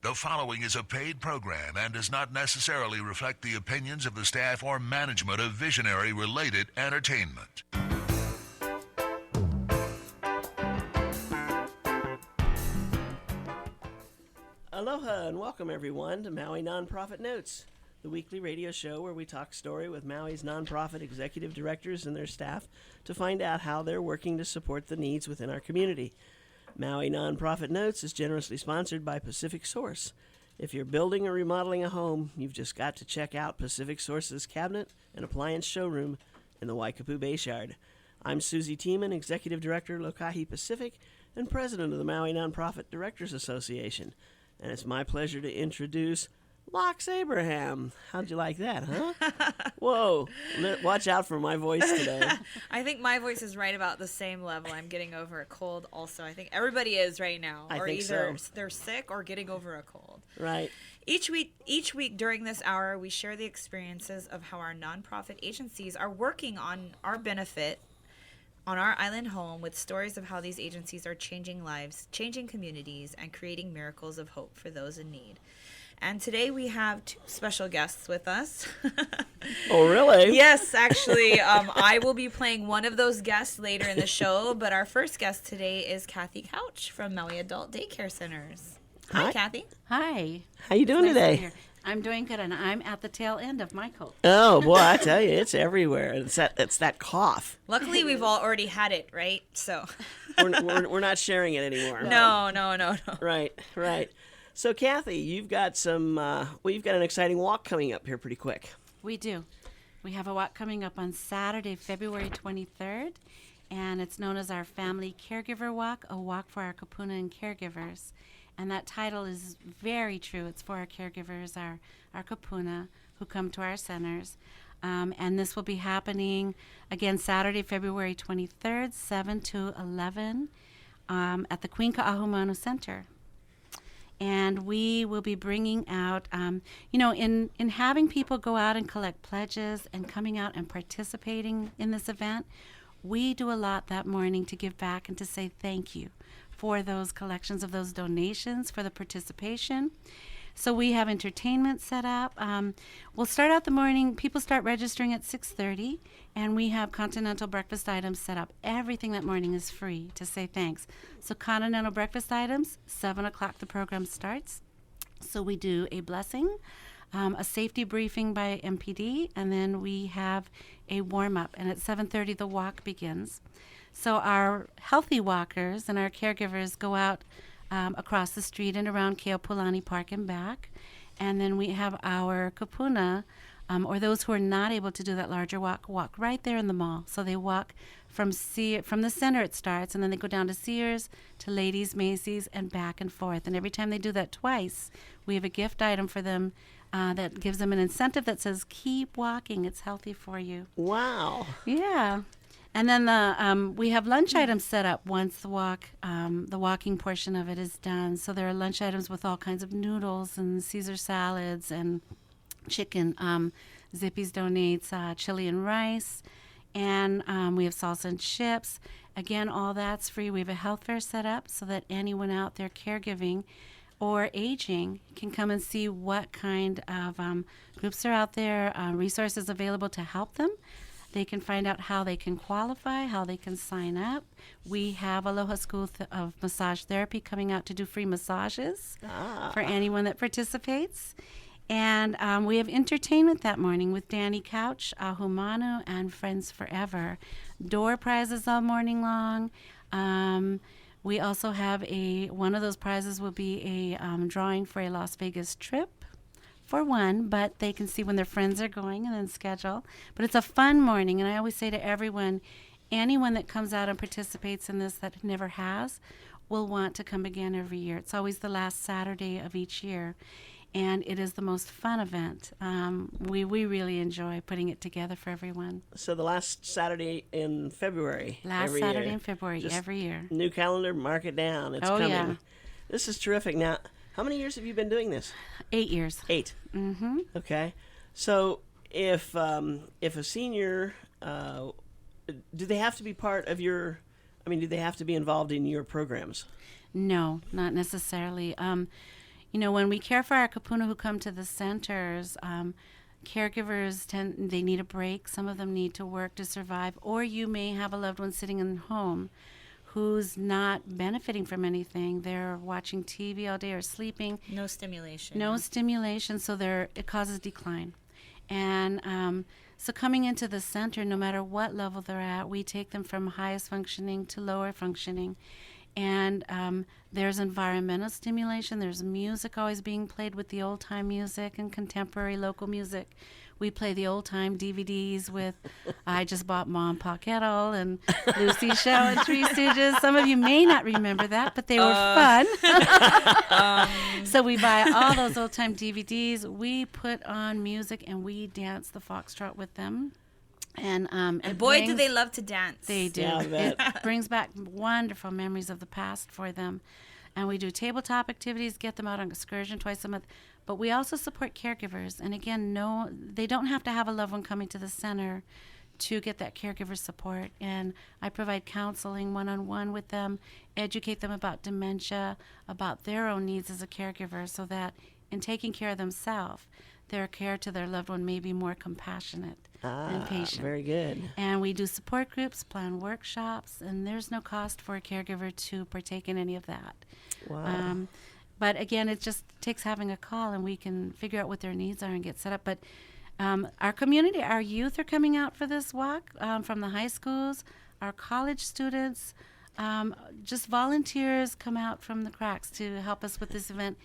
The following is a paid program and does not necessarily reflect the opinions of the staff or management of Visionary Related Entertainment. Aloha and welcome everyone to Maui Nonprofit Notes, the weekly radio show where we talk story with Maui's nonprofit executive directors and their staff to find out how they're working to support the needs within our community. Maui Nonprofit Notes is generously sponsored by Pacific Source. If you're building or remodeling a home, you've just got to check out Pacific Source's cabinet and appliance showroom in the Waikapu Bayshard. I'm Susie Tiemann, Executive Director, Lokahi Pacific, and President of the Maui Nonprofit Directors Association. And it's my pleasure to introduce Lox Abraham. How'd you like that, huh? Whoa. Watch out for my voice today. I think my voice is right about the same level. I'm getting over a cold also. I think everybody is right now. I or think either so. They're sick or getting over a cold. Right. Each week during this hour, we share the experiences of how our nonprofit agencies are working on our benefit on our island home with stories of how these agencies are changing lives, changing communities, and creating miracles of hope for those in need. And today we have two special guests with us. Oh, really? Yes, actually. I will be playing one of those guests later in the show, but our first guest today is Kathy Couch from Maui Adult Daycare Centers. Hi, Kathy. Hi. How you doing Nice to be today? here. I'm doing good, and I'm at the tail end of my cold. Oh, boy, I tell you, it's everywhere. It's that cough. Luckily, we've all already had it, right? So. We're not sharing it anymore. No. Right. So, Kathy, you've got you've got an exciting walk coming up here pretty quick. We do. We have a walk coming up on Saturday, February 23rd, and it's known as our Family Caregiver Walk, a walk for our kapuna and caregivers. And that title is very true. It's for our caregivers, our kapuna, who come to our centers. And this will be happening, again, Saturday, February 23rd, 7 to 11, at the Queen Ka'ahumanu Center. And we will be bringing out, in having people go out and collect pledges and coming out and participating in this event, we do a lot that morning to give back and to say thank you for those collections of those donations, for the participation. So we have entertainment set up. We'll start out the morning. People start registering at 6:30, and we have continental breakfast items set up. Everything that morning is free to say thanks. So continental breakfast items, 7 o'clock the program starts. So we do a blessing, a safety briefing by MPD, and then we have a warm-up. And at 7:30 the walk begins. So our healthy walkers and our caregivers go out across the street and around Keopulani Park and back. And then we have our kapuna, or those who are not able to do that larger walk right there in the mall. So they walk from the center it starts, and then they go down to Sears, to Ladies, Macy's, and back and forth. And every time they do that twice, we have a gift item for them that gives them an incentive that says, keep walking, it's healthy for you. Wow. Yeah. And then we have lunch items set up once the walking portion of it is done. So there are lunch items with all kinds of noodles and Caesar salads and chicken. Zippy's donates chili and rice. And we have salsa and chips. Again, all that's free. We have a health fair set up so that anyone out there caregiving or aging can come and see what kind of groups are out there, resources available to help them. They can find out how they can qualify, how they can sign up. We have Aloha School of Massage Therapy coming out to do free massages for anyone that participates. And we have entertainment that morning with Danny Couch, Ahumanu, and Friends Forever. Door prizes all morning long. We also have one of those prizes will be a drawing for a Las Vegas trip. For one, but they can see when their friends are going and then schedule. But it's a fun morning, and I always say to everyone, anyone that comes out and participates in this that never has will want to come again every year. It's always the last Saturday of each year, and it is the most fun event. We really enjoy putting it together for everyone. So the last Saturday in February. Last Saturday in February, Just every year. New calendar, mark it down. It's coming. Yeah. This is terrific. Now, how many years have you been doing this? 8 years. 8. Mm-hmm. Okay. So if a senior, do they have to be part of your? Do they have to be involved in your programs? No, not necessarily. when we care for our kapuna who come to the centers, caregivers they need a break. Some of them need to work to survive, or you may have a loved one sitting in home who's not benefiting from anything. They're watching TV all day or sleeping. No stimulation. No stimulation, so it causes decline. And so coming into the center, no matter what level they're at, we take them from highest functioning to lower functioning. And there's environmental stimulation. There's music always being played with the old-time music and contemporary local music. We play the old-time DVDs with I Just Bought Mom Pa Kettle and Lucy Show and Three Stooges. Some of you may not remember that, but they were fun. So we buy all those old-time DVDs. We put on music and we dance the foxtrot with them. And boy, do they love to dance. They do. Yeah, I bet. It brings back wonderful memories of the past for them. And we do tabletop activities, get them out on excursion twice a month. But we also support caregivers. And again, they don't have to have a loved one coming to the center to get that caregiver support. And I provide counseling one-on-one with them, educate them about dementia, about their own needs as a caregiver, so that in taking care of themselves, their care to their loved one may be more compassionate and patient. Very good. And we do support groups, plan workshops, and there's no cost for a caregiver to partake in any of that. Wow. But again, it just takes having a call, and we can figure out what their needs are and get set up. But our community, our youth are coming out for this walk from the high schools, our college students, just volunteers come out from the cracks to help us with this event.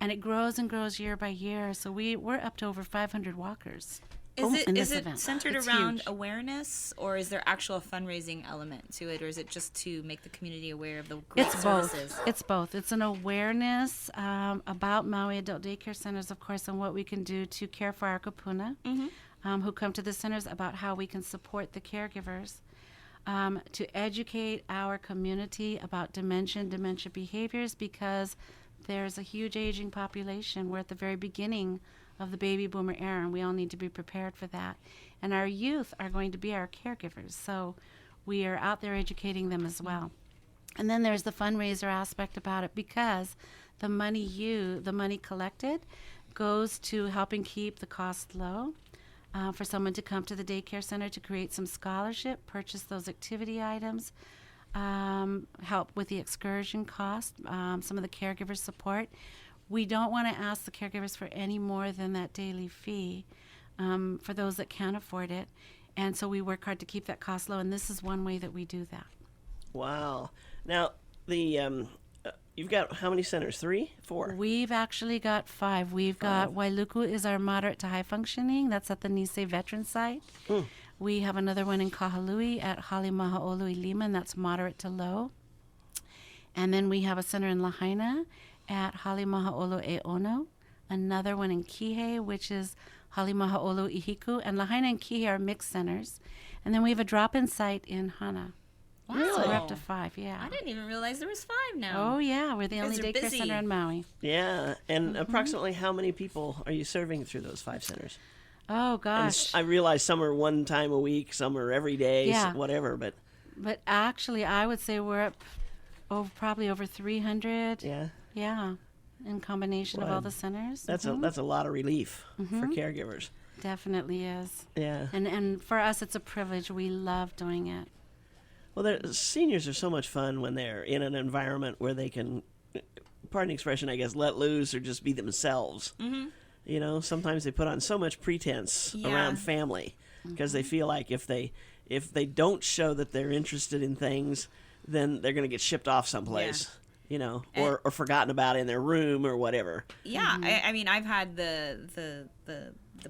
And it grows and grows year by year. So we're up to over 500 walkers. in Is this it event. centered It's around huge. awareness, or is there actual fundraising element to it, or is it just to make the community aware of the great It's services? both. It's both. It's an awareness about Maui Adult Daycare Centers, of course, and what we can do to care for our kapuna who come to the centers, about how we can support the caregivers, to educate our community about dementia behaviors, because there's a huge aging population. We're at the very beginning of the baby boomer era, and we all need to be prepared for that. And our youth are going to be our caregivers, so we are out there educating them as well. And then there's the fundraiser aspect about it, because the money collected goes to helping keep the cost low, for someone to come to the daycare center to create some scholarship, purchase those activity items, help with the excursion cost, some of the caregiver support. We don't want to ask the caregivers for any more than that daily fee for those that can't afford it. And so we work hard to keep that cost low, and this is one way that we do that. Wow. Now, the you've got how many centers? 3? 4? We've actually got 5. We've got Wailuku is our moderate to high functioning. That's at the Nisei Veteran Site. We have another one in Kahului at Halimahaʻolui Lima, and that's moderate to low. And then we have a center in Lahaina at Halimahaʻolu E'ono, another one in Kihei, which is Halimahaʻolu Ihiku, and Lahaina and Kihei are mixed centers. And then we have a drop-in site in Hana. Wow. So we're up to 5, yeah. I didn't even realize there was 5 now. Oh, yeah, we're the only guys are daycare busy. center in Maui. Yeah. And approximately how many people are you serving through those 5 centers? Oh, And gosh. I realize some are one time a week, some are every day, Yeah. whatever. But But actually, I would say we're up probably over 300. yeah, Yeah, in combination of Wow. all the centers. that's Mhm. that's a lot of relief for caregivers. Definitely is. Yeah. And for us, it's a privilege. We love doing it. Well, seniors are so much fun when they're in an environment where they can, pardon the expression, I guess, let loose or just be themselves. You know, sometimes they put on so much pretense Yeah. around family because they feel like if they don't show that they're interested in things, then they're going to get shipped off someplace. You know, or forgotten about in their room or whatever. Yeah, I mean, I've had the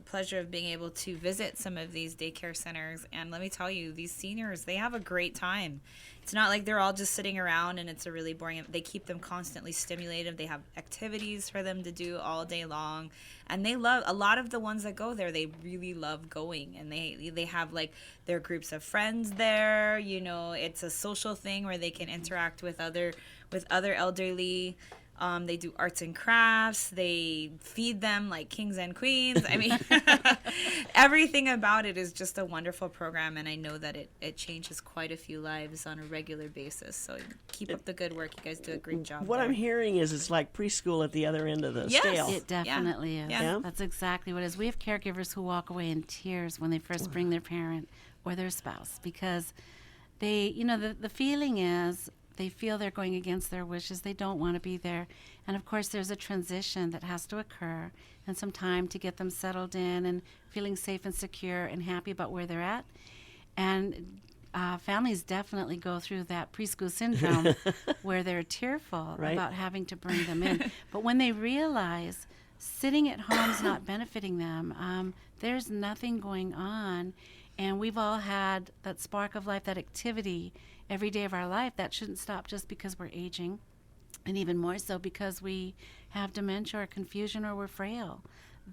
pleasure of being able to visit some of these daycare centers, and let me tell you, these seniors, they have a great time. It's not like they're all just sitting around and it's a really boring. They keep them constantly stimulated. They have activities for them to do all day long, and they love, a lot of the ones that go there, they really love going, and they have like their groups of friends there. You know, it's a social thing where they can interact with other elderly They do arts and crafts. They feed them like kings and queens. I mean, everything about it is just a wonderful program, and I know that it changes quite a few lives on a regular basis. So keep up the good work. You guys do a great job. What there. I'm hearing is it's like preschool at the other end of the Yes. scale. It definitely is. Yeah. That's exactly what it is. We have caregivers who walk away in tears when they first bring their parent or their spouse because they, the feeling is they feel they're going against their wishes. They don't want to be there. And of course, there's a transition that has to occur and some time to get them settled in and feeling safe and secure and happy about where they're at. And families definitely go through that preschool syndrome where they're tearful Right. about having to bring them in. But when they realize sitting at home is not benefiting them, there's nothing going on. And we've all had that spark of life, that activity every day of our life. That shouldn't stop just because we're aging, and even more so because we have dementia or confusion or we're frail.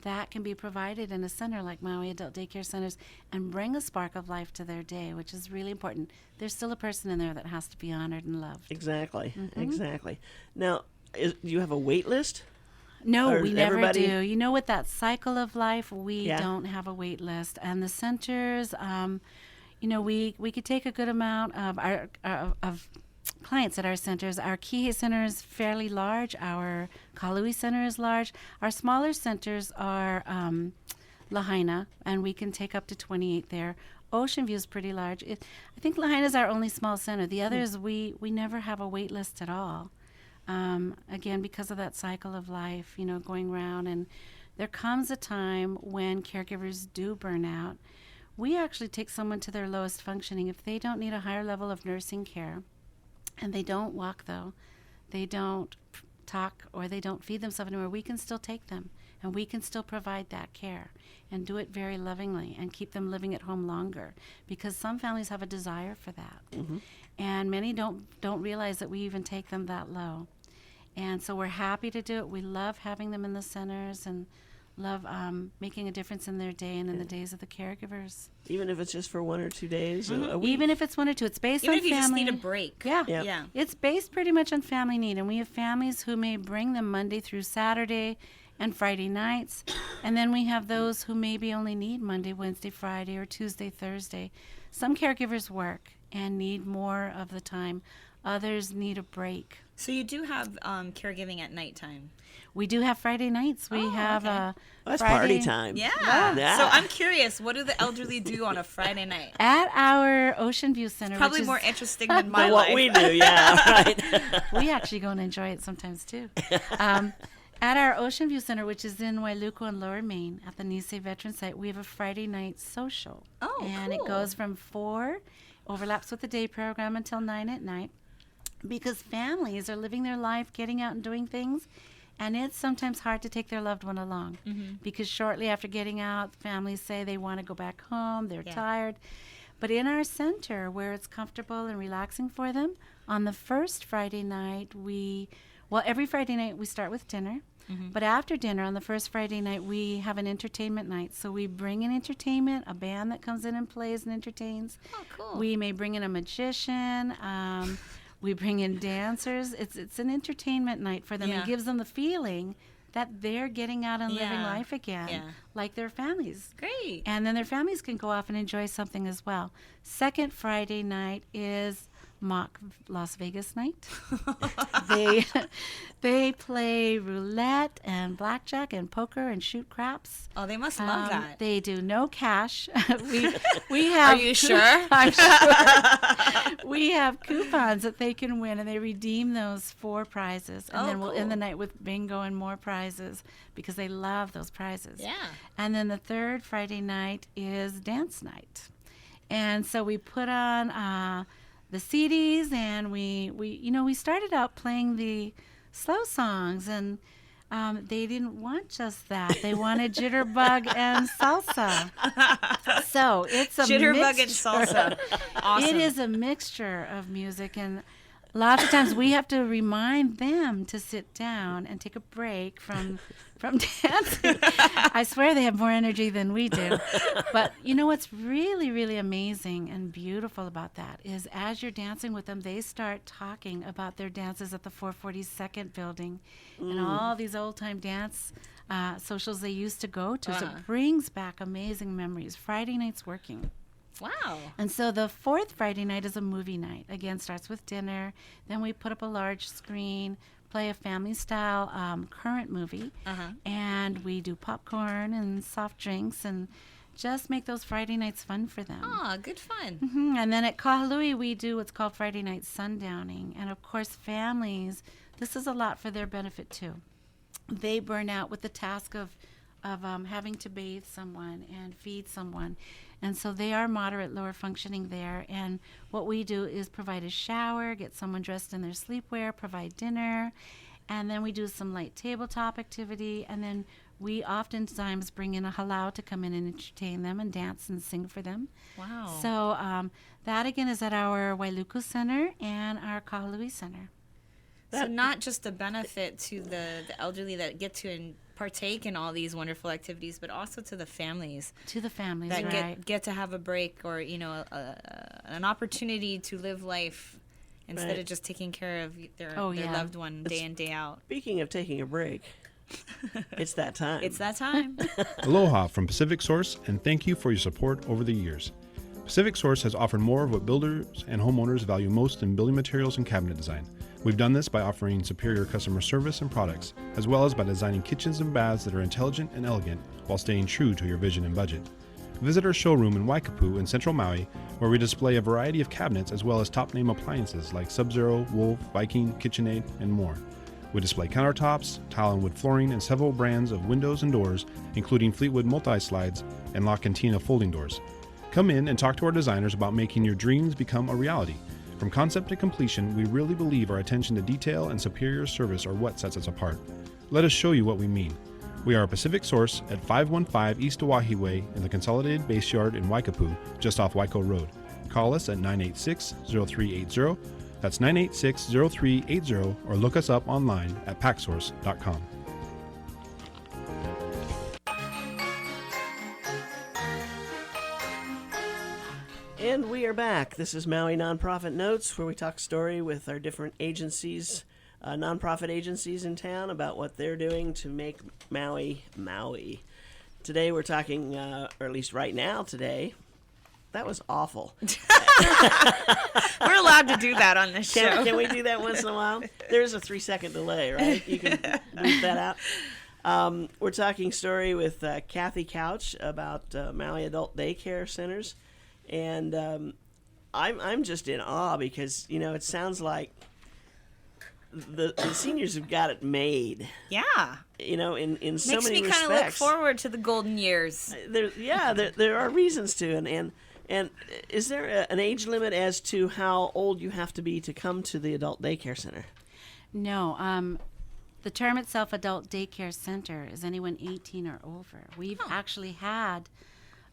That can be provided in a center like Maui Adult Daycare Centers and bring a spark of life to their day, which is really important. There's still a person in there that has to be honored and loved. Exactly. Exactly. Now, do you have a wait list? No, Or we never everybody- do. You know, with that cycle of life, we Yeah. don't have a wait list. And the centers, we could take a good amount of our of clients at our centers. Our Kihei Center is fairly large. Our Kalui Center is large. Our smaller centers are Lahaina, and we can take up to 28 there. Ocean View is pretty large. I think Lahaina is our only small center. The others, we never have a wait list at all. Again, because of that cycle of life, going around. And there comes a time when caregivers do burn out. We actually take someone to their lowest functioning. If they don't need a higher level of nursing care, and they don't walk, though, they don't talk, or they don't feed themselves anymore, we can still take them, and we can still provide that care and do it very lovingly and keep them living at home longer, because some families have a desire for that. And many don't realize that we even take them that low. And so we're happy to do it. We love having them in the centers and love making a difference in their day and in the days of the caregivers. Even if it's just for 1 or 2 days a week? Even if it's 1 or 2, it's based Even on if you just family. need a break. Yeah. Yeah. Yeah. It's based pretty much on family need, and we have families who may bring them Monday through Saturday and Friday nights, and then we have those who maybe only need Monday, Wednesday, Friday, or Tuesday, Thursday. Some caregivers work and need more of the time. Others need a break. So you do have caregiving at nighttime. We do have Friday nights. We have okay. a That's Friday party time. Yeah. Yeah. So I'm curious, what do the elderly do on a Friday night? at our Ocean View Center. Probably which is, more interesting than my But what life. we do, yeah, right. we actually go and enjoy it sometimes too. At our Ocean View Center, which is in Wailuku and Lower Main at the Nisei Veteran Site, we have a Friday night social. Oh, And cool. it goes from 4, overlaps with the day program until 9 at night, because families are living their life, getting out and doing things, and it's sometimes hard to take their loved one along, because shortly after getting out, families say they want to go back home, they're Yeah. tired. But in our center, where it's comfortable and relaxing for them, on the first Friday night, every Friday night we start with dinner. But after dinner, on the first Friday night, we have an entertainment night. So we bring in entertainment, a band that comes in and plays and entertains. Oh, cool. We may bring in a magician. We bring in dancers. It's an entertainment night for them. Yeah. It gives them the feeling that they're getting out and living Yeah. life again, Yeah. like their families. Great. And then their families can go off and enjoy something as well. Second Friday night is mock Las Vegas night. they play roulette and blackjack and poker and shoot craps. Oh, they must love that. They do no cash. we have. Are you sure? I'm sure. We have coupons that they can win, and they redeem those for prizes. And Oh, then we'll end the cool. night with bingo and more prizes because they love those prizes. Yeah. And then the third Friday night is dance night. And so we put on the CDs, and we started out playing the slow songs, and they didn't want just that. They wanted jitterbug and salsa. So it's a Jitterbug and mixture. salsa. Awesome. It is a mixture of music, and Lots of times we have to remind them to sit down and take a break from dancing. I swear they have more energy than we do. But you know what's really, really amazing and beautiful about that is as you're dancing with them, they start talking about their dances at the 442nd building and all these old-time dance socials they used to go to. So it brings back amazing memories. Friday night's working. Wow. And so the fourth Friday night is a movie night. Again, starts with dinner. Then we put up a large screen, play a family-style current movie, and we do popcorn and soft drinks and just make those Friday nights fun for them. Oh, good fun. And then at Kahului, we do what's called Friday night sundowning. And of course, families, this is a lot for their benefit too. They burn out with the task of having to bathe someone and feed someone. And so they are moderate, lower functioning there. And what we do is provide a shower, get someone dressed in their sleepwear, provide dinner, and then we do some light tabletop activity. And then we oftentimes bring in a halau to come in and entertain them and dance and sing for them. Wow. So that, again, is at our Wailuku Center and our Kahului Center. So not just a benefit to the elderly that get to partake in all these wonderful activities, but also to the families To the families, that right. get to have a break or, you know, an opportunity to live life instead Right. of just taking care of their yeah. loved one day in, day out. Speaking of taking a break, it's that time. It's that time. Aloha from Pacific Source, and thank you for your support over the years. Pacific Source has offered more of what builders and homeowners value most in building materials and cabinet design. We've done this by offering superior customer service and products, as well as by designing kitchens and baths that are intelligent and elegant while staying true to your vision and budget. Visit our showroom in Waikapu in Central Maui, where we display a variety of cabinets as well as top-name appliances like Sub-Zero, Wolf, Viking, KitchenAid, and more. We display countertops, tile and wood flooring, and several brands of windows and doors, including Fleetwood multi-slides and La Cantina folding doors. Come in and talk to our designers about making your dreams become a reality. From concept to completion, we really believe our attention to detail and superior service are what sets us apart. Let us show you what we mean. We are a Pacific Source at 515 East Oahe Way in the Consolidated Base Yard in Waikapu, just off Waiko Road. Call us at 986-0380. That's 986-0380, or look us up online at packsource.com. And we are back. This is Maui Nonprofit Notes, where we talk story with our different agencies, nonprofit agencies in town, about what they're doing to make Maui, Maui. Today we're talking, or at least right now today, that was awful. We're allowed to do that on this show. Can we do that once in a while? There's a 3-second delay, right? You can bleep that out. We're talking story with Kathy Couch about Maui Adult Daycare Centers. And I'm just in awe because, you know, it sounds like the seniors have got it made. Yeah. You know, in so Makes many me respects. kind of look forward to the golden years. There are reasons to, and is there an age limit as to how old you have to be to come to the adult daycare center? No. The term itself, adult daycare center, is anyone 18 or over. We've actually had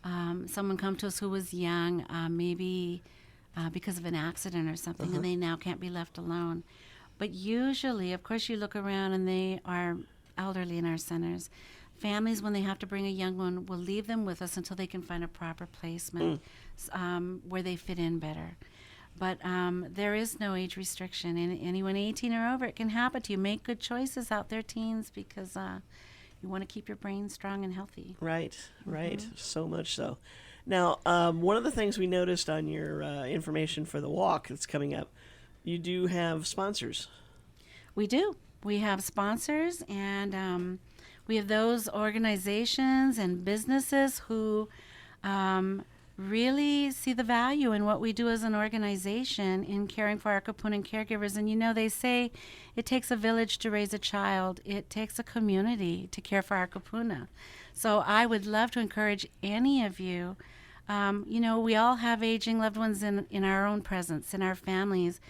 someone come to us who was young, maybe because of an accident or something, and they now can't be left alone. But usually, of course, you look around and they are elderly in our centers. Families, when they have to bring a young one, will leave them with us until they can find a proper placement where they fit in better. But there is no age restriction. And anyone 18 or over, it can happen to you. Make good choices out there, teens, because you want to keep your brain strong and healthy. Right. So much so. Now, one of the things we noticed on your information for the walk that's coming up, you do have sponsors. We do. We have sponsors, and we have those organizations and businesses who really see the value in what we do as an organization in caring for our Kapunan caregivers. And you know, they say it takes a village to raise a child. It takes a community to care for our Kapuna. So I would love to encourage any of you. You know, we all have aging loved ones in our own presence, in our families.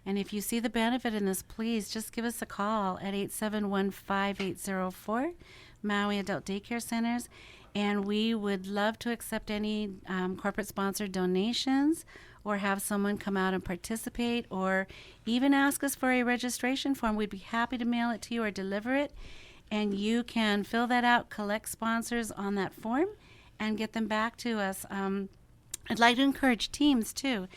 And if you see the benefit in this, please just give us a call at 871-5804, Maui Adult Daycare Centers. And we would love to accept any corporate sponsored donations or have someone come out and participate, or even ask us for a registration form. We'd be happy to mail it to you or deliver it. And you can fill that out, collect sponsors on that form, and get them back to us. I'd like to encourage teams too.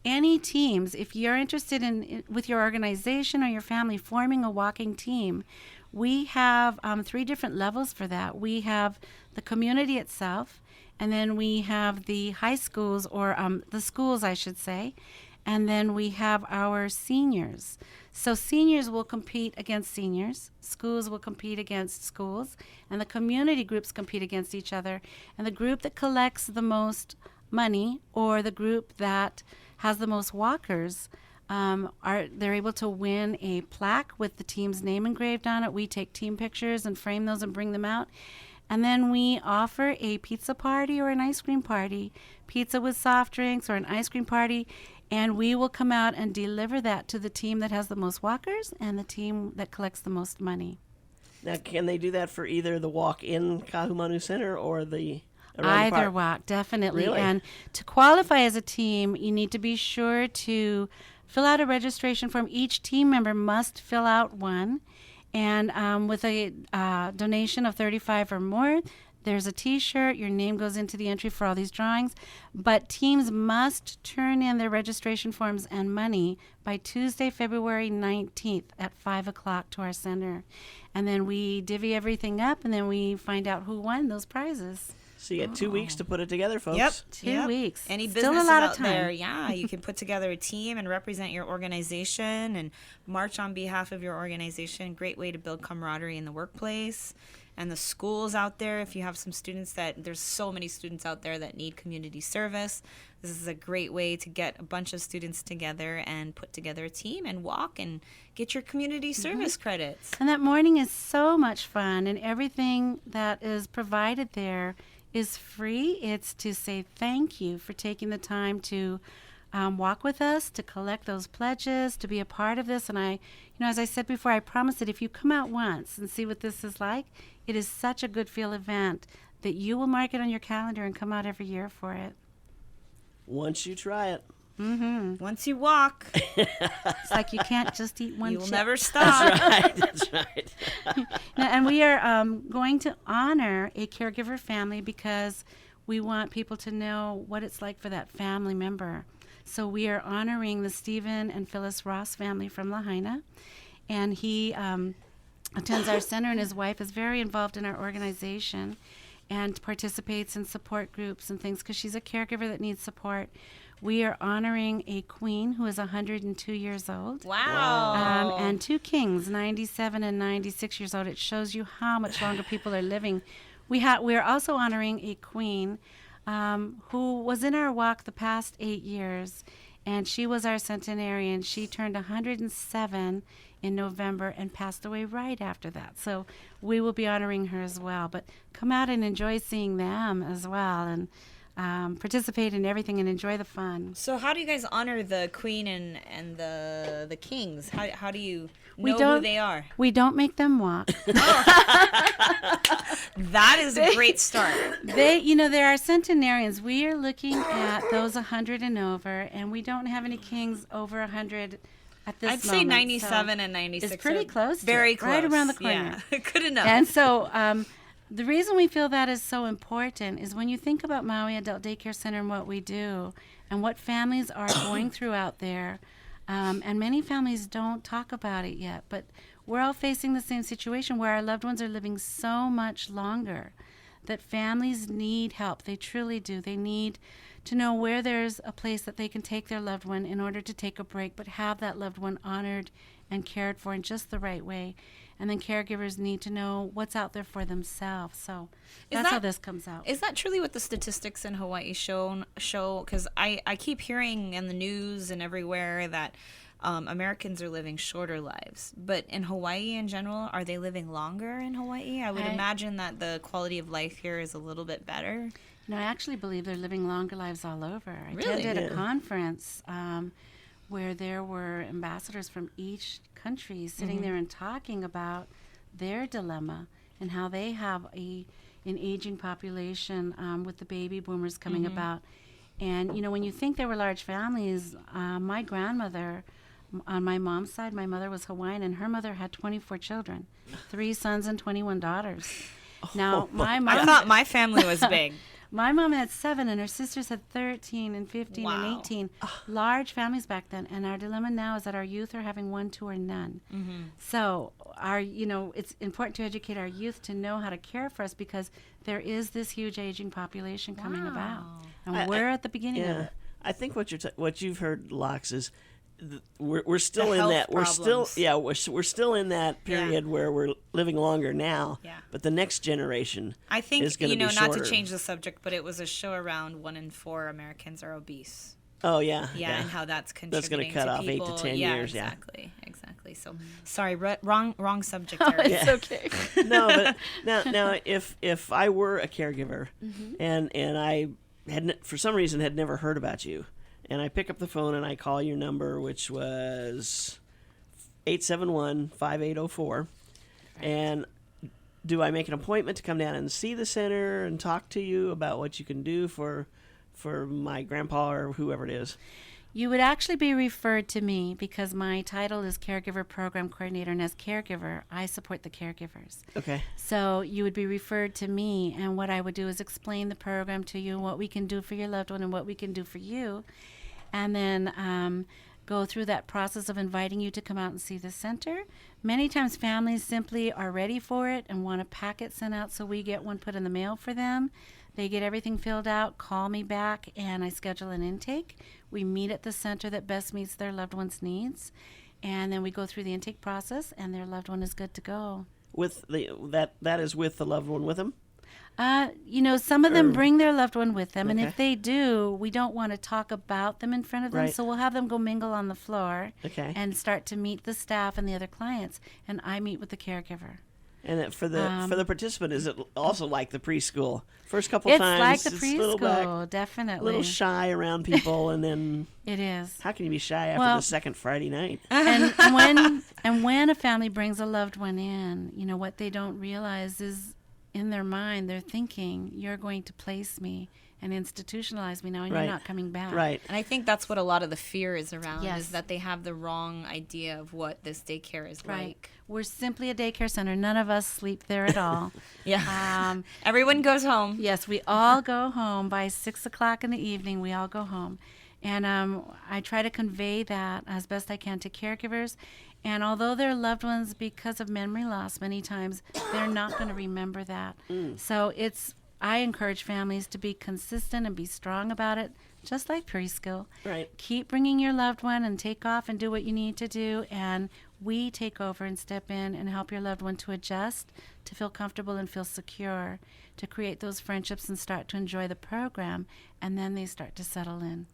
Any teams, if you're interested in with your organization or your family forming a walking team, we have 3 different levels for that. We have the community itself, and then we have the high schools, or the schools, I should say, and then we have our seniors. So seniors will compete against seniors, schools will compete against schools, and the community groups compete against each other. And the group that collects the most money, or the group that has the most walkers, they're able to win a plaque with the team's name engraved on it. We take team pictures and frame those and bring them out. And then we offer a pizza party or an ice cream party, pizza with soft drinks or an ice cream party, and we will come out and deliver that to the team that has the most walkers and the team that collects the most money. Now, can they do that for either the walk in Kahumanu Center or the around the Either park? walk, definitely. Really? And to qualify as a team, you need to be sure to fill out a registration form. Each team member must fill out one. And with a donation of $35 or more, there's a T-shirt. Your name goes into the entry for all these drawings. But teams must turn in their registration forms and money by Tuesday, February 19th at 5 o'clock to our center. And then we divvy everything up, and then we find out who won those prizes. So you get 2 weeks to put it together, folks. Yep. 2 weeks. Any Still businesses a lot of out time. there, yeah, you can put together a team and represent your organization and march on behalf of your organization. Great way to build camaraderie in the workplace. And the schools out there, if you have some students there's so many students out there that need community service, this is a great way to get a bunch of students together and put together a team and walk and get your community service credits. And that morning is so much fun, and everything that is provided there is free. It's to say thank you for taking the time to walk with us, to collect those pledges, to be a part of this. And as I said before, I promise that if you come out once and see what this is like, it is such a good feel event that you will mark it on your calendar and come out every year for it. Once you try it. Once you walk, It's like you can't just eat one you will chip. never stop. That's right. Now, and we are going to honor a caregiver family because we want people to know what it's like for that family member. So we are honoring the Stephen and Phyllis Ross family from Lahaina, and he attends our center, and his wife is very involved in our organization and participates in support groups and things because she's a caregiver that needs support. We are honoring a queen who is 102 years old. Wow. And 2 kings, 97 and 96 years old. It shows you how much longer people are living. We're also honoring a queen who was in our walk the past 8 years, and she was our centenarian. She turned 107 in November and passed away right after that. So we will be honoring her as well. But come out and enjoy seeing them as well, and participate in everything and enjoy the fun. So how do you guys honor the queen and the kings? How do you We know don't- who they are? We don't make them walk. That is a great start. There are centenarians. We are looking at those 100 and over, and we don't have any kings over 100 at this I'd moment. say 97 and 96. It's pretty are close to Very it, close. right around the corner. Yeah. Good enough. And so the reason we feel that is so important is when you think about Maui Adult Daycare Center and what we do and what families are going through out there, and many families don't talk about it yet, but we're all facing the same situation where our loved ones are living so much longer that families need help. They truly do. They need to know where there's a place that they can take their loved one in order to take a break, but have that loved one honored and cared for in just the right way. And then caregivers need to know what's out there for themselves. So that's how this comes out. Is that truly what the statistics in Hawaii show? Because I keep hearing in the news and everywhere that Americans are living shorter lives. But in Hawaii in general, are they living longer in Hawaii? I would imagine that the quality of life here is a little bit better. No, I actually believe they're living longer lives all over. I Really? attended a conference where there were ambassadors from each country sitting there and talking about their dilemma and how they have an aging population with the baby boomers coming about. And, when you think there were large families, my grandmother, on my mom's side, my mother was Hawaiian, and her mother had 24 children, 3 sons and 21 daughters. Now, my mom... I thought my family was big. My mom had 7, and her sisters had 13 and 15 and Wow. 18. Large families back then. And our dilemma now is that our youth are having 1, 2, or none. So it's important to educate our youth to know how to care for us, because there is this huge aging population coming about, and we're at the beginning of Yeah, it. I think what you've heard, Lox, is we're still The in health that problems. we're still in that period where we're living longer now. Yeah. But the next generation, I think, is gonna be not shorter. to change the subject, but it was a show around 1 in 4 Americans are obese. Oh yeah, Yeah, and how that's That's contributing gonna cut to off 8 to people. 10 yeah, years. Yeah. Exactly. So, sorry, wrong subject there. It's okay. No, but now if I were a caregiver and I for some reason had never heard about you, and I pick up the phone and I call your number, which was 871-5804, and do I make an appointment to come down and see the center and talk to you about what you can do for my grandpa or whoever it is? You would actually be referred to me, because my title is Caregiver Program Coordinator, and as caregiver, I support the caregivers. Okay. So you would be referred to me, and what I would do is explain the program to you, what we can do for your loved one and what we can do for you, and then go through that process of inviting you to come out and see the center. Many times families simply are ready for it and want a packet sent out, so we get one put in the mail for them. They get everything filled out, call me back, and I schedule an intake. We meet at the center that best meets their loved one's needs, and then we go through the intake process, and their loved one is good to go. With that is with the loved one with them? Some of them bring their loved one with them, and Okay. if they do, we don't want to talk about them in front of them, Right. so we'll have them go mingle on the floor Okay. and start to meet the staff and the other clients, and I meet with the caregiver. And that for the participant, is it also like the preschool? First couple It's times, like the it's a little preschool, definitely. a little shy around people, and then It is. how can you be shy after Well- the second Friday night? And when a family brings a loved one in, what they don't realize is, in their mind, they're thinking, you're going to place me and institutionalize me now, and Right. you're not coming back. Right. And I think that's what a lot of the fear is around, Yes. is that they have the wrong idea of what this daycare is Right. like. We're simply a daycare center. None of us sleep there at all. Yeah. Everyone goes home. Yes, we all go home by 6 o'clock in the evening. We all go home. And I try to convey that as best I can to caregivers. And although their loved ones, because of memory loss, many times they're not going to remember that. So I encourage families to be consistent and be strong about it, just like preschool. Right. Keep bringing your loved one and take off and do what you need to do. And we take over and step in and help your loved one to adjust, to feel comfortable and feel secure, to create those friendships and start to enjoy the program. And then they start to settle in.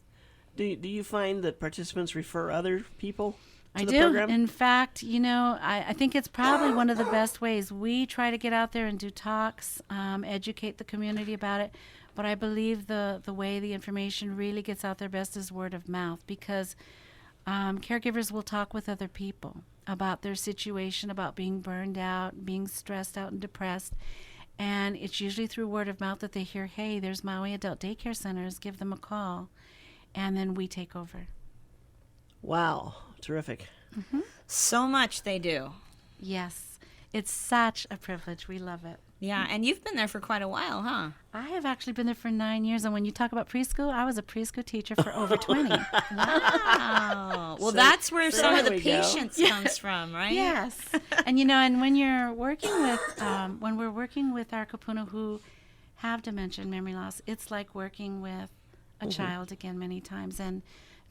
Do you find that participants refer other people to I the do. program? In fact, I think it's probably one of the best ways. We try to get out there and do talks, educate the community about it. But I believe the way the information really gets out there best is word of mouth, because caregivers will talk with other people about their situation, about being burned out, being stressed out and depressed. And it's usually through word of mouth that they hear, hey, there's Maui Adult Daycare Centers, give them a call. And then we take over. Wow. Terrific. So much they do. Yes, it's such a privilege. We love it. Yeah, and you've been there for quite a while, huh? I have actually been there for 9 years, and when you talk about preschool, I was a preschool teacher for over 20. Wow. Well, that's where some of there the we go. patience comes from, right? Yes, and and when you're working with, when we're working with our kapuna who have dementia and memory loss, it's like working with a child again many times, and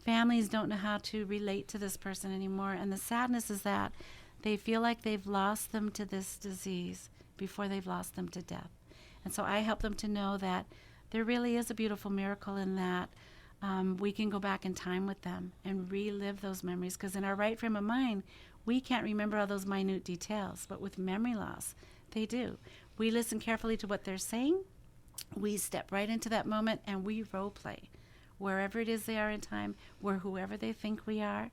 families don't know how to relate to this person anymore, and the sadness is that they feel like they've lost them to this disease before they've lost them to death. And so I help them to know that there really is a beautiful miracle in that we can go back in time with them and relive those memories, because in our right frame of mind, we can't remember all those minute details, but with memory loss, they do. We listen carefully to what they're saying, we step right into that moment, and we role play wherever it is they are in time, where whoever they think we are.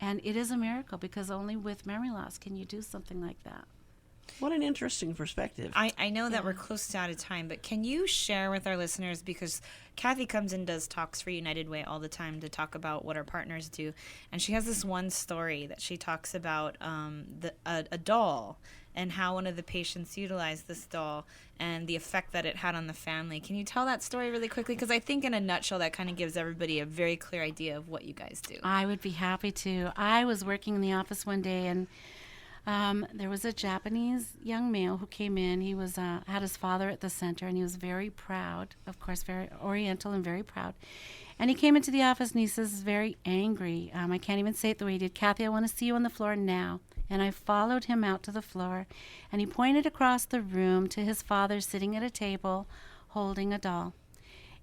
And it is a miracle, because only with memory loss can you do something like that. What an interesting perspective. I know that we're close to out of time, but can you share with our listeners, because Kathy comes and does talks for United Way all the time to talk about what our partners do, and she has this one story that she talks about a doll and how one of the patients utilized this doll and the effect that it had on the family. Can you tell that story really quickly? Because I think in a nutshell that kind of gives everybody a very clear idea of what you guys do. I would be happy to. I was working in the office one day, and there was a Japanese young male who came in. He was had his father at the center, and he was very proud, of course, very Oriental and very proud. And he came into the office, and he says, very angry. I can't even say it the way he did. Kathy, I want to see you on the floor now. And I followed him out to the floor, and he pointed across the room to his father sitting at a table holding a doll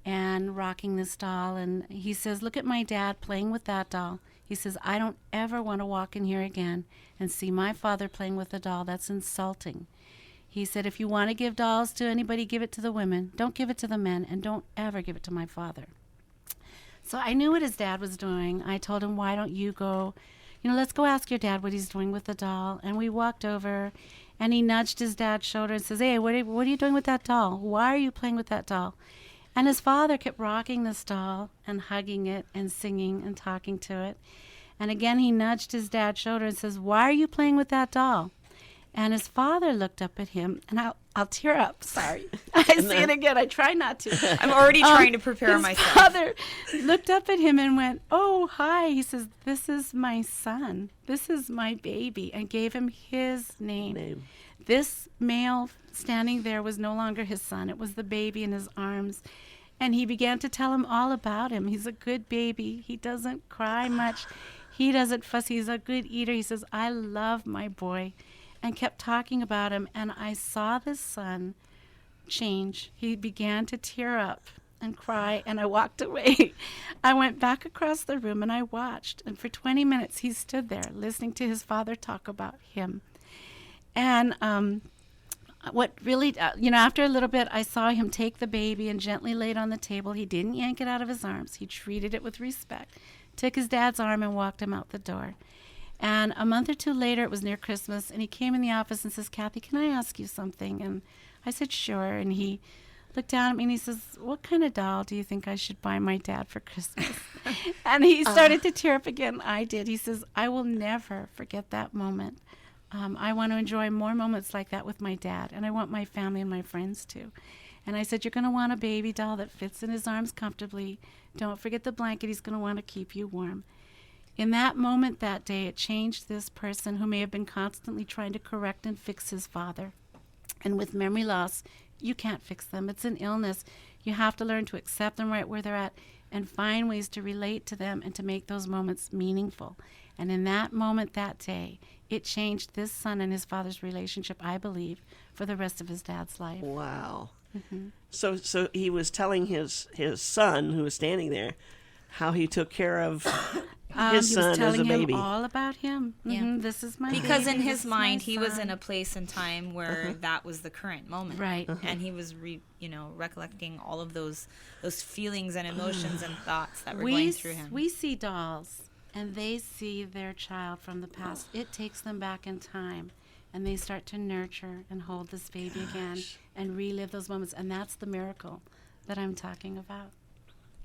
and rocking this doll. And he says, look at my dad playing with that doll. He says, I don't ever want to walk in here again and see my father playing with a doll. That's insulting. He said, if you want to give dolls to anybody, give it to the women. Don't give it to the men, and don't ever give it to my father. So I knew what his dad was doing. I told him, why don't you go, let's go ask your dad what he's doing with the doll. And we walked over, and he nudged his dad's shoulder and says, hey, what are you doing with that doll? Why are you playing with that doll? And his father kept rocking this doll and hugging it and singing and talking to it. And again, he nudged his dad's shoulder and says, why are you playing with that doll? And his father looked up at him, and I'll tear up. Sorry. I say it again. I try not to. I'm already trying to prepare his myself. His father looked up at him and went, oh, hi. He says, this is my son. This is my baby, and gave him his name. This male standing there was no longer his son. It was the baby in his arms. And he began to tell him all about him. He's a good baby. He doesn't cry much. He doesn't fuss. He's a good eater. He says, I love my boy. And kept talking about him. And I saw this son change. He began to tear up and cry, and I walked away. I went back across the room, and I watched. And for 20 minutes, he stood there listening to his father talk about him. And what really, after a little bit, I saw him take the baby and gently lay it on the table. He didn't yank it out of his arms. He treated it with respect, took his dad's arm and walked him out the door. And a month or two later, it was near Christmas, and he came in the office and says, Kathy, can I ask you something? And I said, sure. And he looked down at me and he says, what kind of doll do you think I should buy my dad for Christmas? And he started to tear up again. I did. He says, I will never forget that moment. I want to enjoy more moments like that with my dad, and I want my family and my friends to. And I said, you're going to want a baby doll that fits in his arms comfortably. Don't forget the blanket. He's going to want to keep you warm. In that moment that day, it changed this person who may have been constantly trying to correct and fix his father. And with memory loss, you can't fix them. It's an illness. You have to learn to accept them right where they're at and find ways to relate to them and to make those moments meaningful. And in that moment that day, it changed this son and his father's relationship, I believe, for the rest of his dad's life. Wow. Mm-hmm. So he was telling his son, who was standing there, how he took care of his son as a baby. He was telling him all about him. Mm-hmm. This is my because baby. in his This is mind, my he was son. in a place and time where that was the current moment, Right? And he was, recollecting all of those feelings and emotions and thoughts that were going through him. We see dolls, and they see their child from the past. It takes them back in time, and they start to nurture and hold this baby again and relive those moments, and that's the miracle that I'm talking about.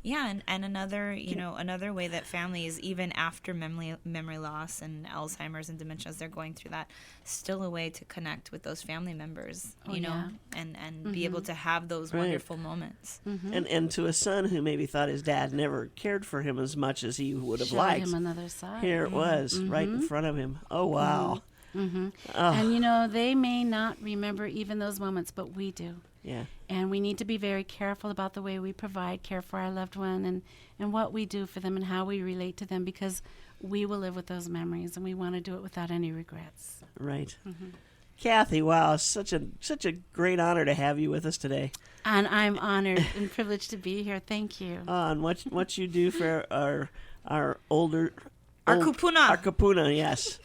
Yeah, and another, another way that families, even after memory loss and Alzheimer's and dementia, as they're going through that, still a way to connect with those family members, and be able to have those wonderful moments. Mm-hmm. And to a son who maybe thought his dad never cared for him as much as he would have Showed liked, him another side. here it was, right in front of him. Oh, wow. Mm-hmm. Oh. And they may not remember even those moments, but we do. Yeah. And we need to be very careful about the way we provide care for our loved one and what we do for them and how we relate to them, because we will live with those memories, and we want to do it without any regrets. Right. Mm-hmm. Kathy, wow, it's such a great honor to have you with us today. And I'm honored and privileged to be here. Thank you. And what you do for our Our kupuna. Our kupuna, yes.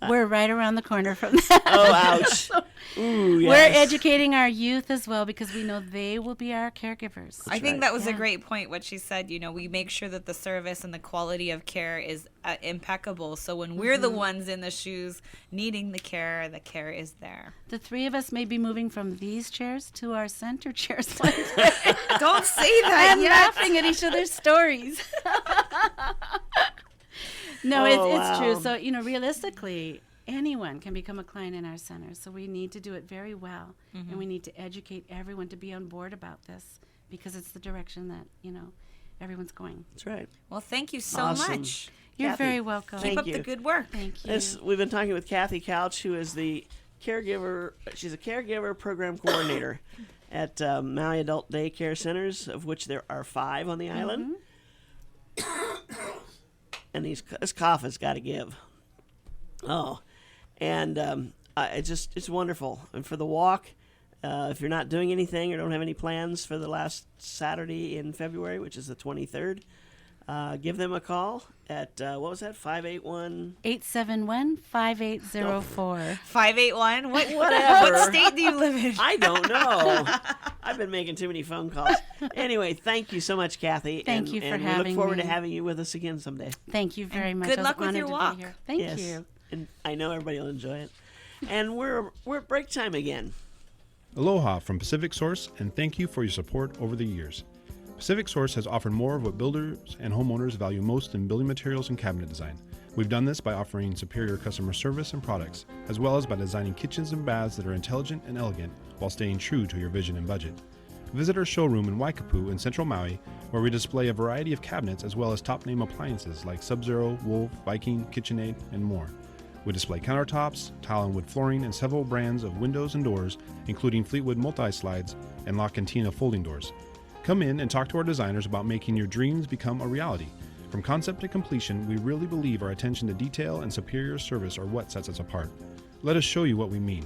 We're right around the corner from that. Oh, ouch. Ooh, yes. We're educating our youth as well because we know they will be our caregivers. I think right. that was a Yeah. great point, what she said. You know, we make sure that the service and the quality of care is impeccable. So when we're the ones in the shoes needing the care is there. The three of us may be moving from these chairs to our center chairs one day. Don't say that and yet. laughing at each other's stories. No, Oh, it's true. wow. So, realistically, anyone can become a client in our center. So we need to do it very well. And we need to educate everyone to be on board about this because it's the direction that, everyone's going. That's right. Well, thank you so Awesome. much. You're Kathy, very welcome. thank Keep up you. the good work. Thank you. We've been talking with Kathy Couch, who is the caregiver. She's a caregiver program coordinator at Maui Adult Daycare Centers, of which there are 5 on the island. And this cough has got to give. Oh, and it's wonderful. And for the walk, if you're not doing anything or don't have any plans for the last Saturday in February, which is the 23rd, give them a call at, what was that, 581? 871-5804. 581. What Whatever. state do you live in? I don't know. I've been making too many phone calls. Anyway, thank you so much, Kathy. Thank you for and we having look forward me. to having you with us again someday. Thank you very much. good I was luck with honored your to be walk. here. Thank Yes. you. And I know everybody will enjoy it. And we're at break time again. Aloha from Pacific Source, and thank you for your support over the years. Pacific Source has offered more of what builders and homeowners value most in building materials and cabinet design. We've done this by offering superior customer service and products, as well as by designing kitchens and baths that are intelligent and elegant while staying true to your vision and budget. Visit our showroom in Waikapu in Central Maui, where we display a variety of cabinets as well as top-name appliances like Sub-Zero, Wolf, Viking, KitchenAid, and more. We display countertops, tile and wood flooring, and several brands of windows and doors, including Fleetwood multi-slides and La Cantina folding doors. Come in and talk to our designers about making your dreams become a reality. From concept to completion, we really believe our attention to detail and superior service are what sets us apart. Let us show you what we mean.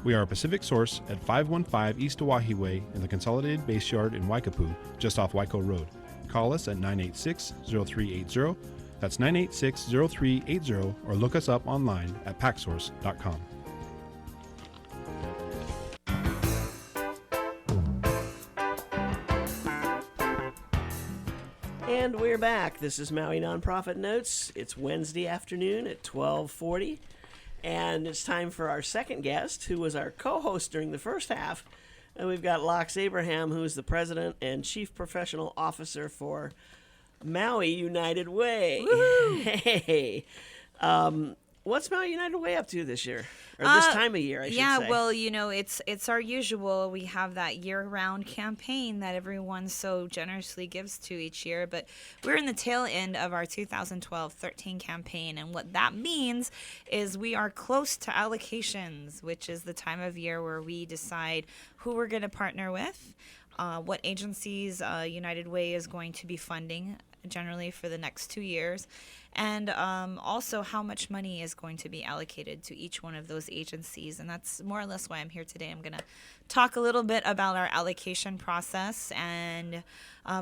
We are a Pacific Source at 515 East Oahe Way in the Consolidated Base Yard in Waikapu, just off Waiko Road. Call us at 986-0380. That's 986-0380, or look us up online at packsource.com. And we're back. This is Maui Nonprofit Notes. It's Wednesday afternoon at 12:40. And it's time for our second guest, who was our co-host during the first half. And we've got Lox Abraham, who is the president and chief professional officer for Maui United Way. Hey. What's Maui United Way up to this year? Or this time of year, I should say. Well, it's our usual. We have that year-round campaign that everyone so generously gives to each year, but we're in the tail end of our 2012-13 campaign, and what that means is we are close to allocations, which is the time of year where we decide who we're going to partner with, what agencies United Way is going to be funding generally for the next 2 years, and also how much money is going to be allocated to each one of those agencies. And that's more or less why I'm here today. I'm going to talk a little bit about our allocation process. And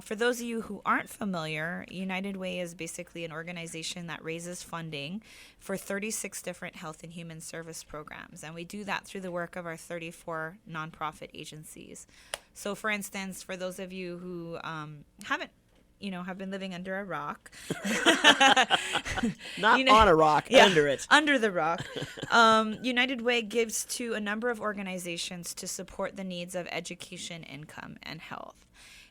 for those of you who aren't familiar, United Way is basically an organization that raises funding for 36 different health and human service programs. And we do that through the work of our 34 nonprofit agencies. So for instance, for those of you who have been living under a rock. Not on a rock, under it. Under the rock. United Way gives to a number of organizations to support the needs of education, income, and health.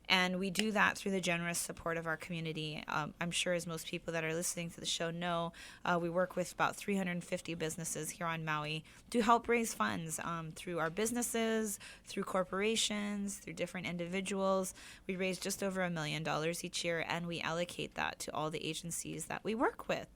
And we do that through the generous support of our community. I'm sure as most people that are listening to the show know, we work with about 350 businesses here on Maui to help raise funds through our businesses, through corporations, through different individuals. We raise just over $1 million each year, and we allocate that to all the agencies that we work with.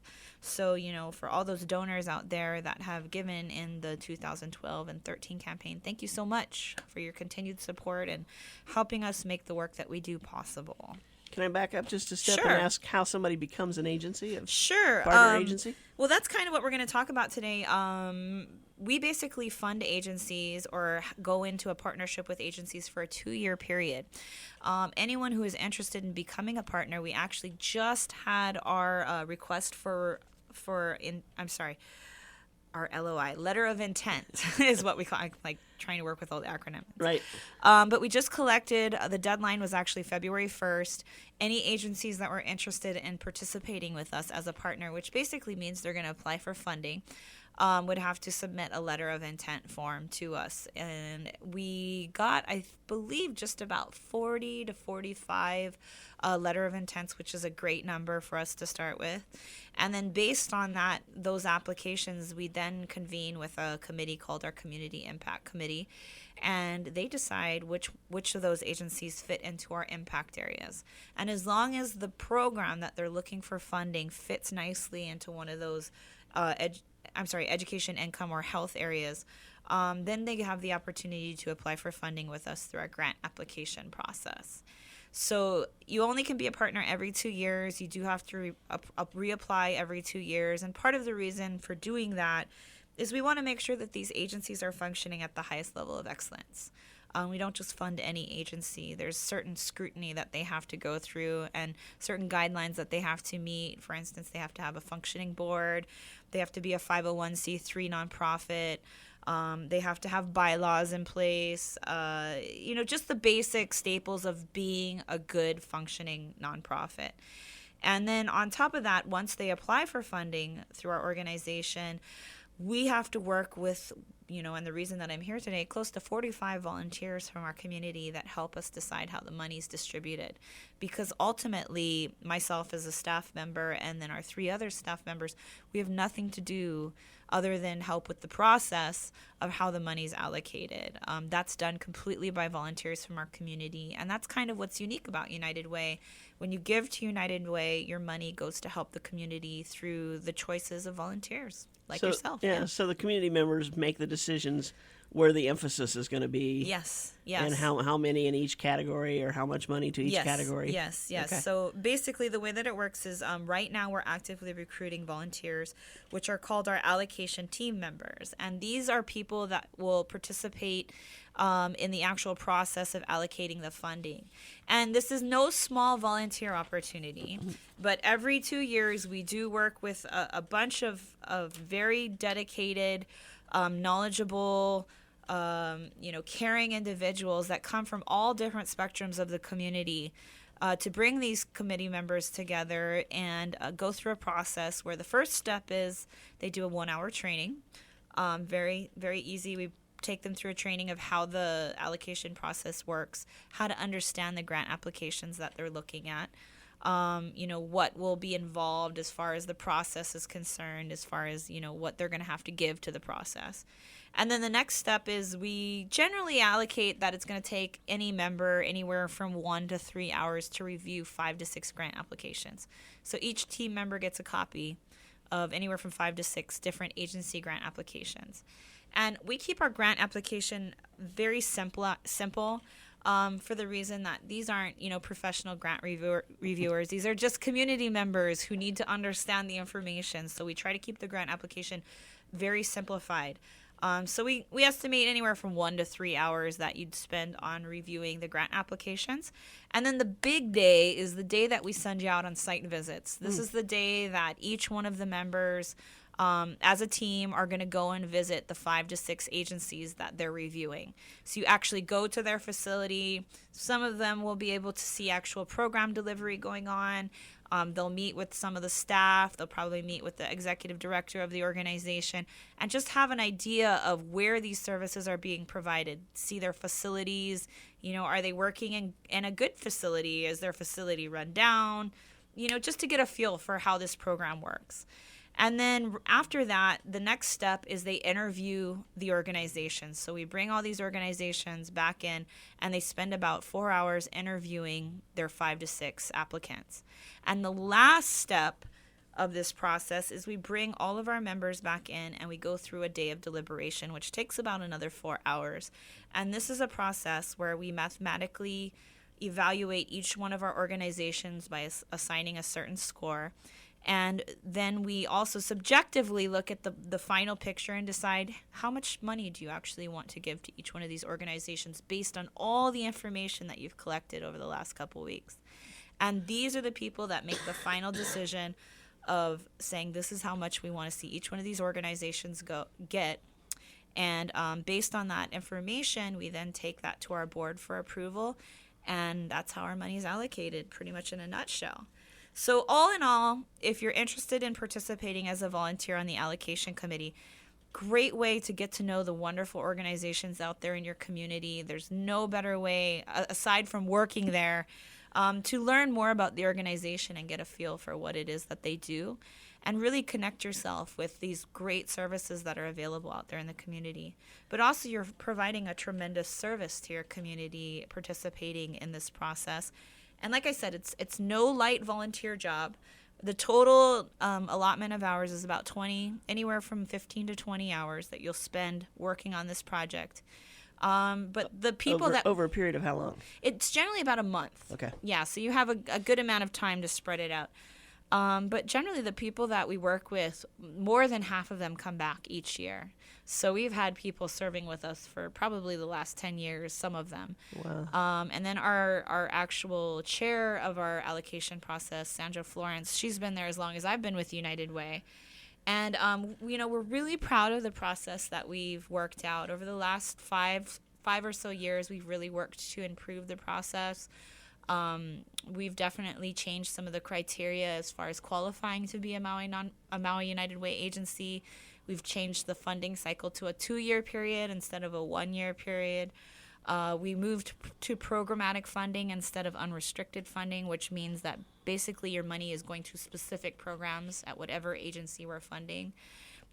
So, for all those donors out there that have given in the 2012 and 13 campaign, thank you so much for your continued support and helping us make the work that we do possible. Can I back up just a step Sure. and ask how somebody becomes an agency? Sure. Partner agency? Well, that's kind of what we're going to talk about today. We basically fund agencies or go into a partnership with agencies for a 2-year period. Anyone who is interested in becoming a partner, we actually our LOI, letter of intent, is what we call. I'm like trying to work with all the acronyms. Right. But we just collected. The deadline was actually February 1st. Any agencies that were interested in participating with us as a partner, which basically means they're going to apply for funding, would have to submit a letter of intent form to us. And we got, I believe, just about 40 to 45 letter of intents, which is a great number for us to start with. And then based on that, those applications, we then convene with a committee called our Community Impact Committee. And they decide which of those agencies fit into our impact areas. And as long as the program that they're looking for funding fits nicely into one of those education, income, or health areas, then they have the opportunity to apply for funding with us through our grant application process. So you only can be a partner every 2 years. You do have to reapply every 2 years. And part of the reason for doing that is we want to make sure that these agencies are functioning at the highest level of excellence. We don't just fund any agency. There's certain scrutiny that they have to go through and certain guidelines that they have to meet. For instance, they have to have a functioning board. They have to be a 501c3 nonprofit. They have to have bylaws in place. Just the basic staples of being a good functioning nonprofit. And then on top of that, once they apply for funding through our organization, we have to work with, and the reason that I'm here today, close to 45 volunteers from our community that help us decide how the money's distributed. Because ultimately, myself as a staff member and then our 3 other staff members, we have nothing to do other than help with the process of how the money's allocated. That's done completely by volunteers from our community. And that's kind of what's unique about United Way. When you give to United Way, your money goes to help the community through the choices of volunteers like yourself. Yeah, so the community members make the decisions where the emphasis is going to be. Yes. And how many in each category, or how much money to each category. Yes. Okay. So basically the way that it works is right now we're actively recruiting volunteers, which are called our allocation team members. And these are people that will participate in the actual process of allocating the funding. And this is no small volunteer opportunity, but every 2 years we do work with a bunch of very dedicated, knowledgeable, caring individuals that come from all different spectrums of the community to bring these committee members together and go through a process where the first step is they do a 1-hour training. Very, very easy. We take them through a training of how the allocation process works, how to understand the grant applications that they're looking at, what will be involved as far as the process is concerned, as far as, what they're going to have to give to the process. And then the next step is we generally allocate that it's going to take any member anywhere from 1 to 3 hours to review 5 to 6 grant applications. So each team member gets a copy of anywhere from 5 to 6 different agency grant applications. And we keep our grant application very simple for the reason that these aren't, professional grant reviewers. These are just community members who need to understand the information. So we try to keep the grant application very simplified. So we estimate anywhere from 1 to 3 hours that you'd spend on reviewing the grant applications. And then the big day is the day that we send you out on site visits. This is the day that each one of the members as a team are going to go and visit the 5 to 6 agencies that they're reviewing. So you actually go to their facility. Some of them will be able to see actual program delivery going on. They'll meet with some of the staff. They'll probably meet with the executive director of the organization and just have an idea of where these services are being provided. See their facilities. Are they working in a good facility? Is their facility run down? Just to get a feel for how this program works. And then after that, the next step is they interview the organizations. So we bring all these organizations back in, and they spend about 4 hours interviewing their 5 to 6 applicants. And the last step of this process is we bring all of our members back in, and we go through a day of deliberation, which takes about another 4 hours. And this is a process where we mathematically evaluate each one of our organizations by assigning a certain score. And then we also subjectively look at the final picture and decide how much money do you actually want to give to each one of these organizations based on all the information that you've collected over the last couple weeks. And these are the people that make the final decision of saying this is how much we want to see each one of these organizations get. And based on that information, we then take that to our board for approval, and that's how our money is allocated, pretty much in a nutshell. So all in all, if you're interested in participating as a volunteer on the allocation committee, great way to get to know the wonderful organizations out there in your community. There's no better way, aside from working there, to learn more about the organization and get a feel for what it is that they do, and really connect yourself with these great services that are available out there in the community. But also, you're providing a tremendous service to your community participating in this process. And like I said, it's no light volunteer job. The total allotment of hours is about anywhere from 15 to 20 hours that you'll spend working on this project. But the people over a period of how long? It's generally about a month. Okay. Yeah, so you have a good amount of time to spread it out. But generally, the people that we work with, more than half of them come back each year. So we've had people serving with us for probably the last 10 years, some of them. Wow. And then our actual chair of our allocation process, Sandra Florence, she's been there as long as I've been with United Way. And, we're really proud of the process that we've worked out. Over the last five or so years, we've really worked to improve the process. We've definitely changed some of the criteria as far as qualifying to be a Maui United Way agency. We've changed the funding cycle to a 2-year period instead of a 1-year period. We moved to programmatic funding instead of unrestricted funding, which means that basically your money is going to specific programs at whatever agency we're funding.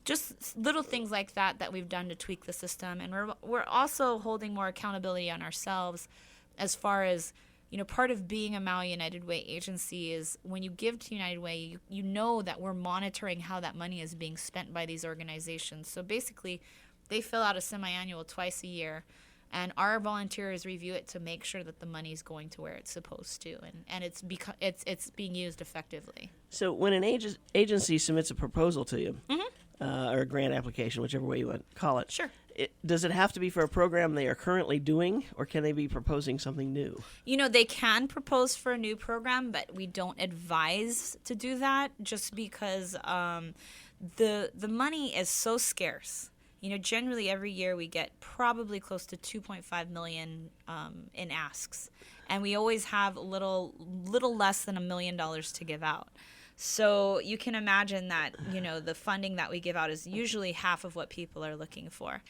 Just little things like that we've done to tweak the system. And we're also holding more accountability on ourselves as far as, part of being a Maui United Way agency is when you give to United Way, you know that we're monitoring how that money is being spent by these organizations. So basically, they fill out a semi-annual twice a year, and our volunteers review it to make sure that the money is going to where it's supposed to, and it's being used effectively. So when an agency submits a proposal to you, or a grant application, whichever way you want to call it, Sure. Does it have to be for a program they are currently doing, or can they be proposing something new? They can propose for a new program, but we don't advise to do that just because the money is so scarce. Generally every year we get probably close to 2.5 million in asks, and we always have little less than $1 million to give out. So you can imagine that, the funding that we give out is usually half of what people are looking for.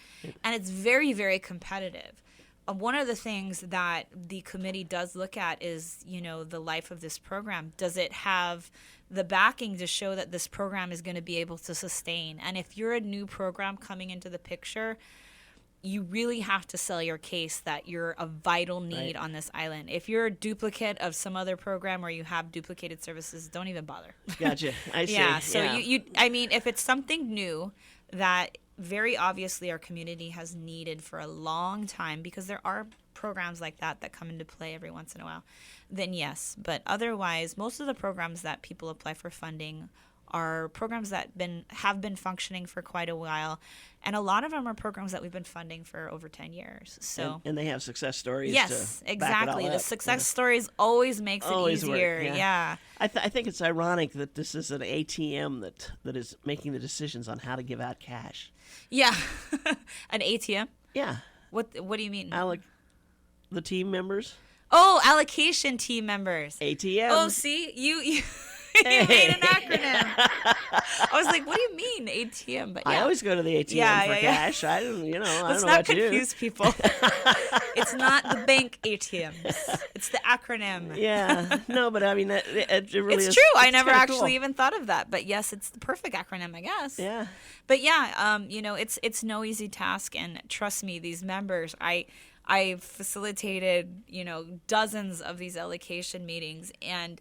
And it's very, very competitive. One of the things that the committee does look at is, the life of this program. Does it have the backing to show that this program is going to be able to sustain? And if you're a new program coming into the picture, you really have to sell your case that you're a vital need on this island. If you're a duplicate of some other program where you have duplicated services, don't even bother. Gotcha. I see. Yeah. So if it's something new that very obviously our community has needed for a long time, because there are programs like that come into play every once in a while, then yes. But otherwise, most of the programs that people apply for funding are programs that have been functioning for quite a while, and a lot of them are programs that we've been funding for over 10 years. So and they have success stories. Yes, to exactly. Back it all The up. success stories always makes it Always easier. work, Yeah. I think it's ironic that this is an ATM that is making the decisions on how to give out cash. Yeah. An ATM? Yeah. What do you mean? The team members. Oh, allocation team members. ATM. Oh, see, you made an acronym. I was like, what do you mean ATM? But yeah. I always go to the ATM for cash. I don't know Let's what not to do. confuse people. It's not the bank ATMs. It's the acronym. Yeah. No, but I mean, it really is. It's true. I never kinda actually cool. even thought of that. But yes, it's the perfect acronym, I guess. Yeah. But yeah, it's no easy task. And trust me, these members, I facilitated, dozens of these allocation meetings, and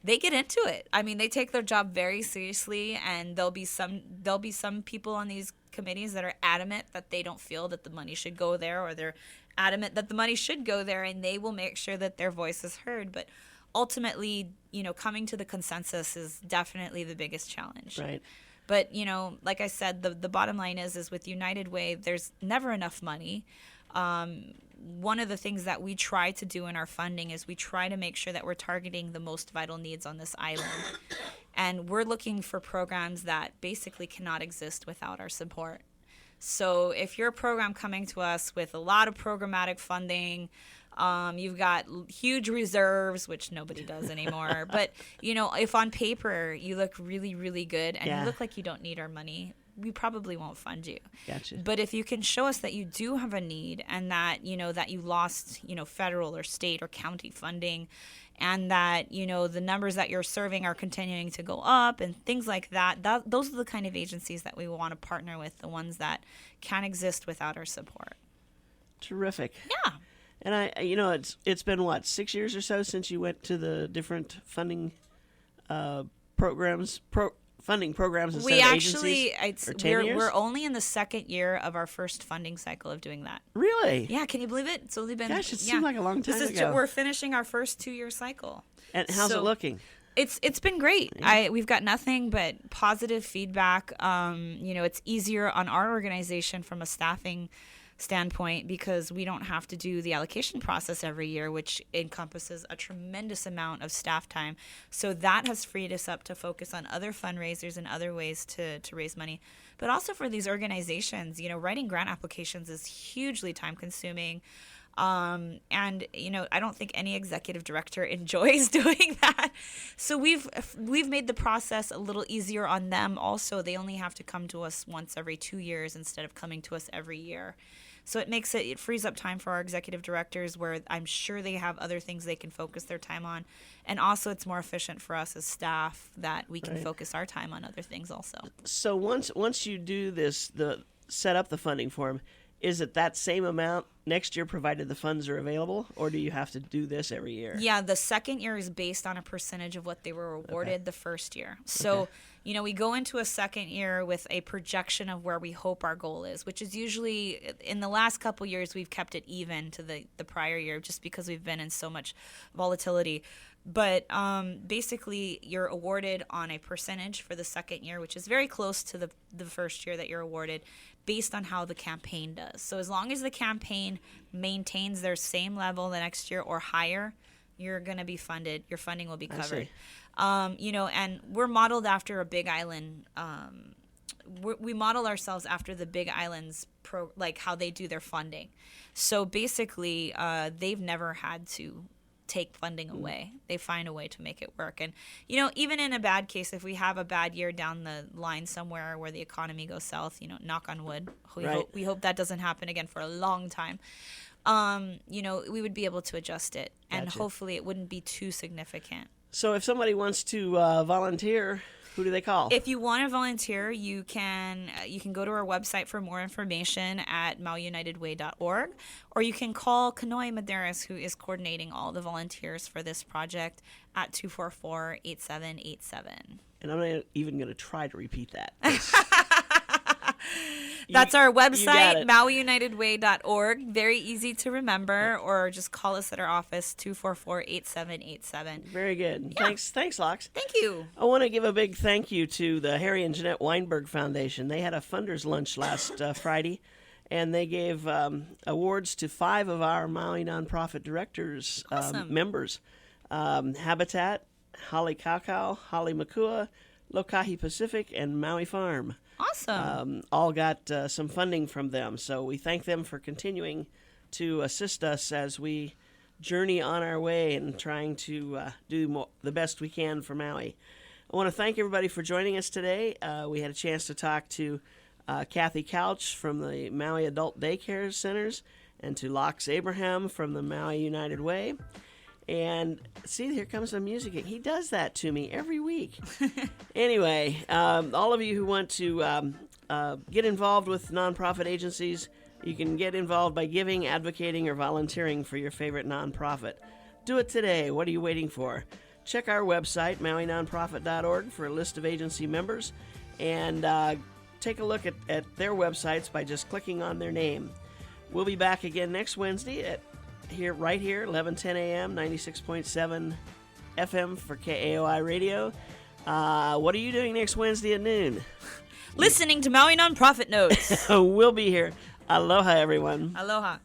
they get into it. I mean, they take their job very seriously, and there'll be some people on these committees that are adamant that they don't feel that the money should go there, or they're adamant that the money should go there, and they will make sure that their voice is heard. But ultimately, coming to the consensus is definitely the biggest challenge. Right. But, like I said, the bottom line is with United Way, there's never enough money. One of the things that we try to do in our funding is we try to make sure that we're targeting the most vital needs on this island. And we're looking for programs that basically cannot exist without our support. So if you're a program coming to us with a lot of programmatic funding, you've got huge reserves, which nobody does anymore. But, if on paper you look really, really good and you look like you don't need our money, we probably won't fund you. Gotcha. But if you can show us that you do have a need and that, that you lost, federal or state or county funding, and that, the numbers that you're serving are continuing to go up and things like that, those are the kind of agencies that we want to partner with, the ones that can't exist without our support. Terrific. Yeah. And it's been what, 6 years or so since you went to the different funding programs, funding programs instead We of actually, agencies? Or 10 years? we're only in the second year of our first funding cycle of doing that. Really? Yeah, can you believe it? It's only been Gosh, it seemed like a long time ago. We're finishing our first 2-year cycle. And how's it looking? It's been great. We've got nothing but positive feedback. It's easier on our organization from a staffing standpoint because we don't have to do the allocation process every year, which encompasses a tremendous amount of staff time. So that has freed us up to focus on other fundraisers and other ways to raise money. But also for these organizations, writing grant applications is hugely time consuming. And I don't think any executive director enjoys doing that. So we've made the process a little easier on them. Also, they only have to come to us once every 2 years instead of coming to us every year. So it frees up time for our executive directors where I'm sure they have other things they can focus their time on. And also it's more efficient for us as staff that we can focus our time on other things also. So once you do this, set up the funding form, is it that same amount next year provided the funds are available, or do you have to do this every year? Yeah, the second year is based on a percentage of what they were awarded the first year. So, we go into a second year with a projection of where we hope our goal is, which is usually, in the last couple years, we've kept it even to the prior year just because we've been in so much volatility. But basically, you're awarded on a percentage for the second year, which is very close to the first year that you're awarded, based on how the campaign does. So as long as the campaign maintains their same level the next year or higher, you're going to be funded. Your funding will be covered. And we're modeled after a Big Island. We model ourselves after the Big Islands, like how they do their funding. So basically, they've never had to take funding away. They find a way to make it work. And, even in a bad case, if we have a bad year down the line somewhere where the economy goes south, knock on wood, we hope that doesn't happen again for a long time. We would be able to adjust it, and hopefully it wouldn't be too significant. So if somebody wants to volunteer, who do they call? If you want to volunteer, you can go to our website for more information at mauiunitedway.org, or you can call Kanoe Medeiros, who is coordinating all the volunteers for this project, at 244-8787. And I'm not even going to try to repeat that. That's our website, mauiunitedway.org. Very easy to remember, or just call us at our office, 244-8787. Very good. Yeah. Thanks, Lox. Thank you. I want to give a big thank you to the Harry and Jeanette Weinberg Foundation. They had a funders lunch last Friday, and they gave awards to 5 of our Maui nonprofit directors, Awesome. members. Habitat, Holly Kakao, Holly Makua, Lokahi Pacific, and Maui Farm. Awesome. All got some funding from them. So we thank them for continuing to assist us as we journey on our way and trying to do the best we can for Maui. I want to thank everybody for joining us today. We had a chance to talk to Kathy Couch from the Maui Adult Daycare Centers and to Lox Abraham from the Maui United Way. And see, here comes some music. He does that to me every week. Anyway, all of you who want to get involved with nonprofit agencies, you can get involved by giving, advocating, or volunteering for your favorite nonprofit. Do it today. What are you waiting for? Check our website, mauinonprofit.org, for a list of agency members, and take a look at their websites by just clicking on their name. We'll be back again next Wednesday right here, 11:10 a.m., 96.7 FM for KAOI Radio. What are you doing next Wednesday at noon? Listening to Maui Nonprofit Notes. We'll be here. Aloha, everyone. Aloha.